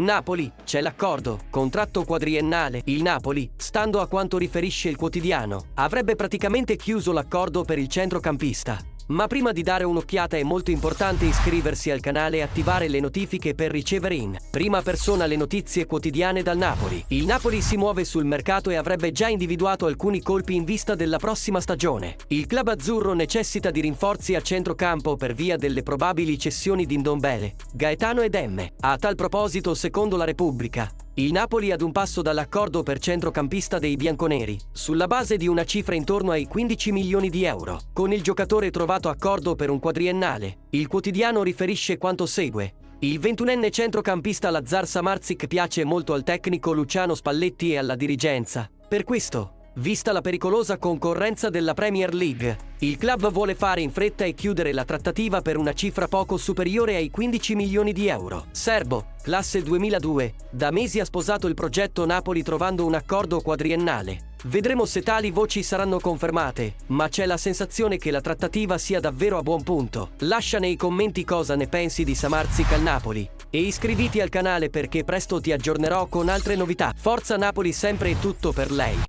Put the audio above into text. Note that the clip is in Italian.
Napoli, c'è l'accordo, contratto quadriennale. Il Napoli, stando a quanto riferisce il quotidiano, avrebbe praticamente chiuso l'accordo per il centrocampista. Ma prima di dare un'occhiata è molto importante iscriversi al canale e attivare le notifiche per ricevere in prima persona le notizie quotidiane dal Napoli. Il Napoli si muove sul mercato e avrebbe già individuato alcuni colpi in vista della prossima stagione. Il club azzurro necessita di rinforzi a centrocampo per via delle probabili cessioni di Ndombele, Gaetano ed Emme. A tal proposito, secondo la Repubblica, il Napoli è ad un passo dall'accordo per centrocampista dei bianconeri, sulla base di una cifra intorno ai 15 milioni di euro. Con il giocatore trovato accordo per un quadriennale. Il quotidiano riferisce quanto segue. Il 21enne centrocampista Lazar Samardzic piace molto al tecnico Luciano Spalletti e alla dirigenza. Per questo, vista la pericolosa concorrenza della Premier League, il club vuole fare in fretta e chiudere la trattativa per una cifra poco superiore ai 15 milioni di euro. Serbo, classe 2002, da mesi ha sposato il progetto Napoli trovando un accordo quadriennale. Vedremo se tali voci saranno confermate, ma c'è la sensazione che la trattativa sia davvero a buon punto. Lascia nei commenti cosa ne pensi di Samardzic al Napoli e iscriviti al canale perché presto ti aggiornerò con altre novità. Forza Napoli sempre e tutto per lei.